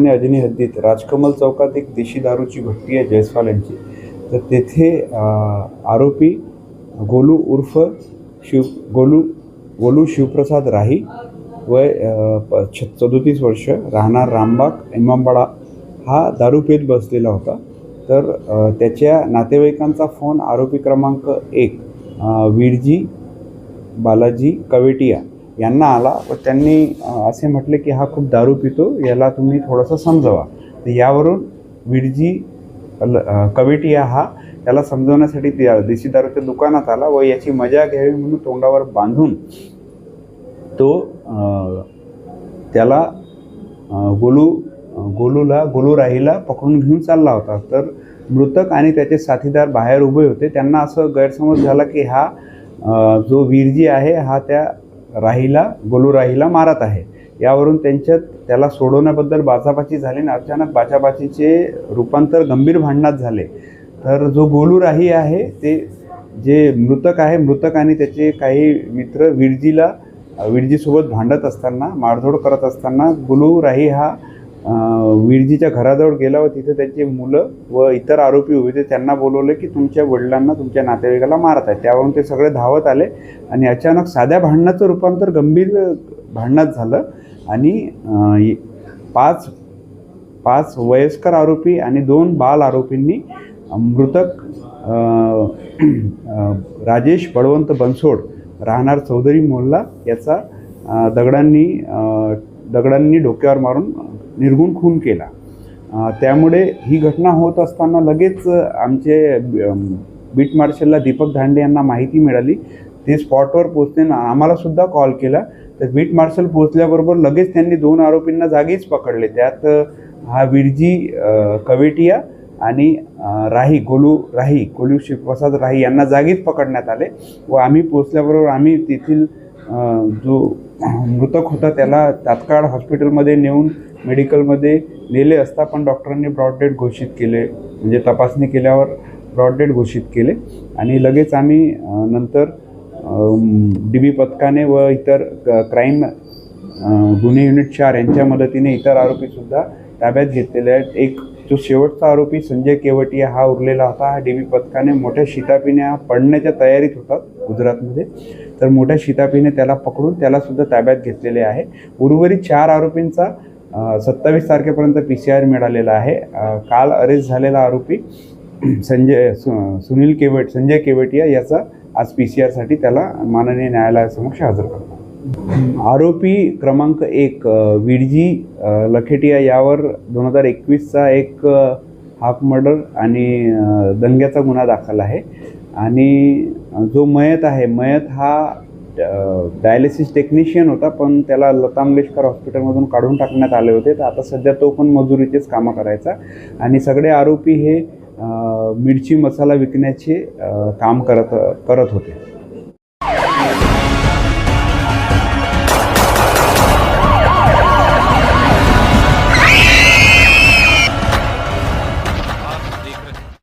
आणि अजनी हद्दीत राजकमल चौकात एक देशी दारूची भट्टी आहे जयस्वाल यांची. तर तेथे आरोपी गोलू उर्फ गोलू शिवप्रसाद राही वय 37 वर्ष राहणार रामबाग इमामबाड़ा हा दारू पेत बसलेला होता. तर त्याच्या नातेवाईकांचा फोन आरोपी क्रमांक 1 वीरजी बालाजी कवेटिया यांना आला व त्यांनी असे म्हटले की हा खूप दारू पितो, याला तुम्ही थोडंसं समजवा. तर यावरून वीरजी कवेटिया हा त्याला समजवण्यासाठी देशी दारूच्या दुकानात आला व याची मजा घ्यावी म्हणून तोंडावर बांधून तो त्याला गोलू राहीला पकडून घेऊन चालला होता. तर मृतक आणि त्याचे साथीदार बाहेर उभे होते. त्यांना असं गैरसमज झाला की हा जो वीरजी आहे हा त्या गोलू राहीला मारत आहे. यावरून त्याला सोडवण्याबद्दल बाचाबाची झाली आणि अचानक बाचाबाचीचे रूपांतर गंभीर भांडणात झाले. तर जो गोलू राही आहे ते जे मृतक आणि त्याचे काही मित्र वीरजीसोबत भांडत असताना मारझोड करत असताना गोलू राही हा वीरजीच्या घराजवळ गेला व तिथे त्याची मुलं व इतर आरोपी उभे होते. त्यांना बोलवले की तुमच्या वडिलांना तुमच्या नातेवाईकाला मारत आहे. त्यावरून ते सगळे धावत आले आणि अचानक साध्या भांडणाचं रूपांतर गंभीर भांडणात झालं आणि पाच वयस्कर आरोपी आणि 2 बाल आरोपींनी मृतक राजेश बळवंत बनसोड राहणार चौधरी मोहल्ला याचा दगडांनी डोक्यावर मारून निर्घुण खून केला. त्यामुळे ही घटना होत असताना लगेच आमचे बीट मार्शलला दीपक धांडे यांना माहिती मिळाली. ते स्पॉटवर पोहोचले, आम्हाला सुद्धा कॉल केला. तर बीट मार्शल पोहोचल्याबरोबर लगेच त्यांनी 2 आरोपींना जागीच पकडले. त्यात हा वीरजी कवेटिया आणि गोलू शिवप्रसाद राही यांना जागीच पकडण्यात आले व आम्ही पोहोचल्याबरोबर आम्ही तेथील जो मृतक होता त्याला तात्काळ हॉस्पिटलमध्ये नेऊन मेडिकलमध्ये नेले असता पण डॉक्टरांनी ब्रॉड डेड घोषित केले. म्हणजे तपासणी केल्यावर ब्रॉड डेड घोषित केले आणि लगेच आम्ही नंतर DB पथकाने व इतर क्राईम गुन्हे युनिट 4 यांच्या मदतीने इतर आरोपीसुद्धा ताब्यात घेतलेले आहेत. एक जो शेवटचा आरोपी संजय केवटिया हा उरलेला होता. हा DB पथकाने मोठ्या शिताफीने पडण्याच्या तयारीत होता गुजरातमध्ये. तर मोठ्या शिताफीने त्याला पकडून त्यालासुद्धा ताब्यात घेतलेले आहे. उर्वरित 4 आरोपींचा 27 तारखेपर्यंत PCR मिळालेला आहे. काल अरेस्ट झालेला आरोपी संजय केवटिया याचा आज PCRसाठी त्याला माननीय न्यायालयासमक्ष हजर करतो. आरोपी क्रमांक 1 वीरजी लखेटिया यावर 2021चा एक हाफ मर्डर आणि दंग्याचा गुन्हा दाखल आहे. आणि जो मयत हा डायलिसिस टेक्निशियन होता, पण त्याला लता मंगेशकर हॉस्पिटलमधून काढून टाकण्यात आले होते. तर आता सध्या तो पण मजुरीचेच कामं करायचा. आणि सगळे आरोपी हे मिरची मसाला विकण्याचे काम करत होते.